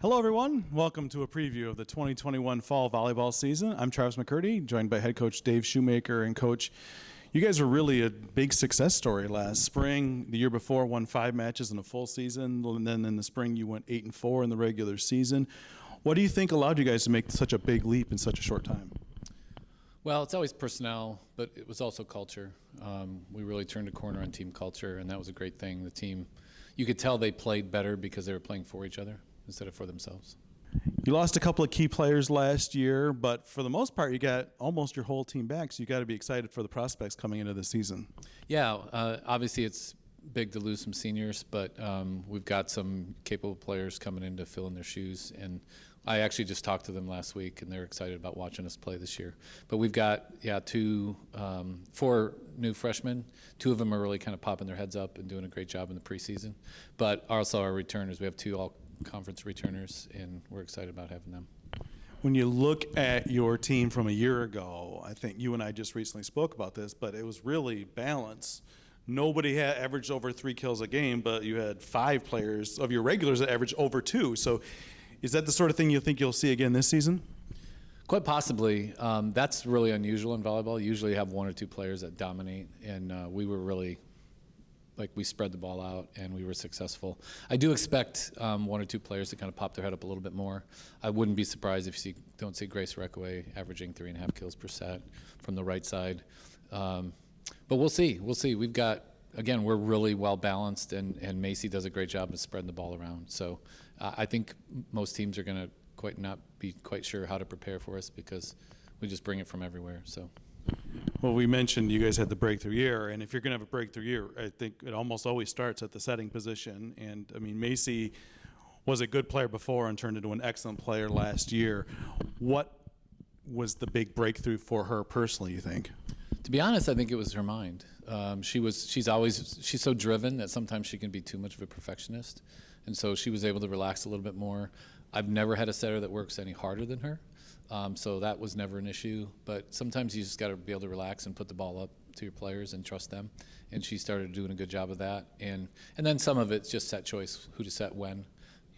Hello, everyone. Welcome to a preview of the 2021 fall volleyball season. I'm Travis McCurdy, joined by head coach Dave Shumaker. And coach, you guys were really a big success story last spring. The year before, won 5 matches in a full season, and then in the spring you went 8-4 in the regular season. What do you think allowed you guys to make such a big leap in such a short time? Well, it's always personnel, but it was also culture. We really turned a corner on team culture, and that was a great thing. The team, you could tell they played better because they were playing for each other instead of for themselves. You lost a couple of key players last year, but for the most part, you got almost your whole team back, so you got to be excited for the prospects coming into the season. Yeah, obviously it's big to lose some seniors, but we've got some capable players coming in to fill in their shoes, and I actually just talked to them last week, and they're excited about watching us play this year. But we've got, 4 new freshmen. 2 of them are really kind of popping their heads up and doing a great job in the preseason. But also our returners, we have 2 all-conference returners, and we're excited about having them. When you look at your team from a year ago, I think you and I just recently spoke about this, but it was really balanced. Nobody had averaged over 3 kills a game, but you had 5 players of your regulars that averaged over 2. So is that the sort of thing you think you'll see again this season? Quite possibly. That's really unusual in volleyball. You usually have 1 or 2 players that dominate, and we were really, we spread the ball out and we were successful. I do expect 1 or 2 players to kind of pop their head up a little bit more. I wouldn't be surprised if you don't see Grace Reckaway averaging 3.5 kills per set from the right side. But we'll see. We'll see. We've got, again, we're really well balanced, and Macy does a great job of spreading the ball around. So I think most teams are going to not be quite sure how to prepare for us because we just bring it from everywhere. So. Well, we mentioned you guys had the breakthrough year, and if you're going to have a breakthrough year, I think it almost always starts at the setting position. And I mean, Macy was a good player before and turned into an excellent player last year. What was the big breakthrough for her personally, you think? To be honest, I think it was her mind. She's so driven that sometimes she can be too much of a perfectionist, and so she was able to relax a little bit more. I've never had a setter that works any harder than her, so that was never an issue. But sometimes you just got to be able to relax and put the ball up to your players and trust them. And she started doing a good job of that. And then some of it's just set choice, who to set when,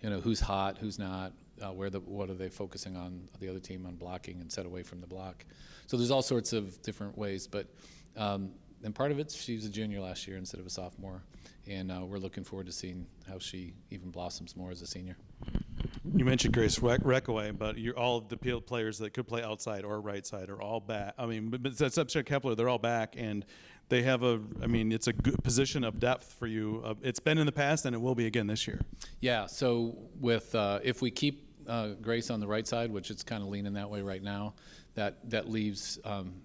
who's hot, who's not. What are they focusing on the other team on blocking and set away from the block. So there's all sorts of different ways, but and part of it, she was a junior last year instead of a sophomore, and we're looking forward to seeing how she even blossoms more as a senior. You mentioned Grace Reckaway, but all of the players that could play outside or right side are all back. I mean, but except Kepler, they're all back, and they have it's a good position of depth for you. It's been in the past, and it will be again this year. Yeah, so with if we keep Grace on the right side, which it's kind of leaning that way right now, that leaves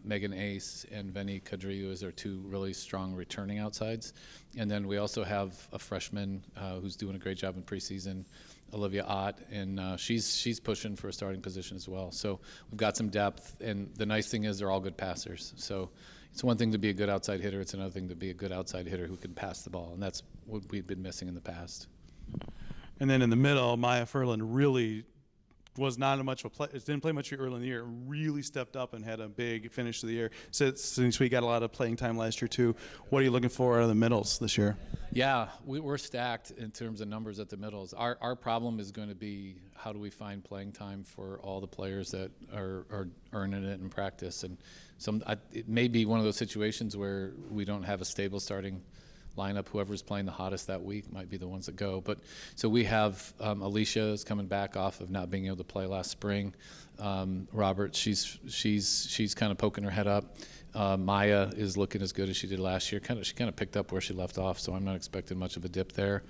Megan Ace and Veni Kadriou as our 2 really strong returning outsides. And then we also have a freshman who's doing a great job in preseason, Olivia Ott, and she's pushing for a starting position as well. So we've got some depth, and the nice thing is they're all good passers. So it's one thing to be a good outside hitter, it's another thing to be a good outside hitter who can pass the ball, and that's what we've been missing in the past. And then in the middle, Maya Furlan really was not much of a play, didn't play much early in the year, really stepped up and had a big finish to the year. So since we got a lot of playing time last year too, what are you looking for out of the middles this year? Yeah, we're stacked in terms of numbers at the middles. Our problem is going to be how do we find playing time for all the players that are earning it in practice. And it may be one of those situations where we don't have a stable starting lineup. Whoever's playing the hottest that week might be the ones that go. But so we have Alicia is coming back off of not being able to play last spring. Robert, she's kind of poking her head up. Maya is looking as good as she did last year. She kind of picked up where she left off, so I'm not expecting much of a dip there.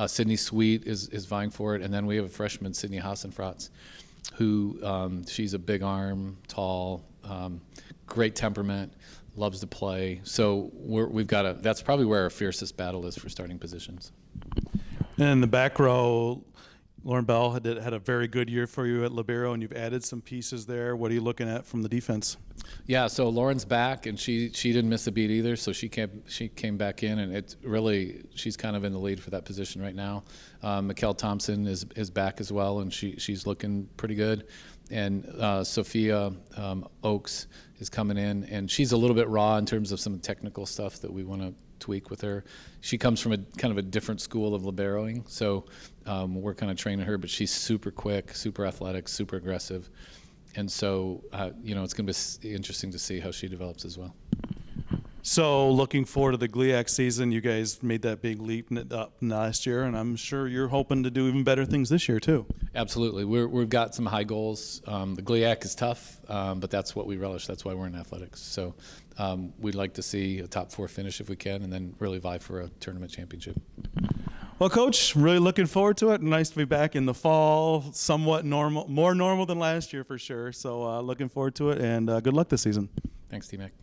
Sydney Sweet is vying for it, and then we have a freshman, Sydney Hassenfratz, who she's a big arm, tall, great temperament, loves to play. So that's probably where our fiercest battle is for starting positions. And in the back row, Lauren Bell had a very good year for you at libero, and you've added some pieces there. What are you looking at from the defense? Yeah, so Lauren's back, and she didn't miss a beat either. So she came back in, and she's kind of in the lead for that position right now. Mikkel Thompson is back as well, and she's looking pretty good. And Sophia Oakes is coming in, and she's a little bit raw in terms of some technical stuff that we want to tweak with her. She comes from a kind of a different school of liberoing, so we're kind of training her, but she's super quick, super athletic, super aggressive. And so, it's going to be interesting to see how she develops as well. So looking forward to the GLIAC season, you guys made that big leap up last year, and I'm sure you're hoping to do even better things this year too. Absolutely. We've got some high goals. The GLIAC is tough, but that's what we relish. That's why we're in athletics. So we'd like to see a top 4 finish if we can, and then really vie for a tournament championship. Well, Coach, really looking forward to it. Nice to be back in the fall, somewhat normal, more normal than last year for sure. So looking forward to it, and good luck this season. Thanks, T-Mac.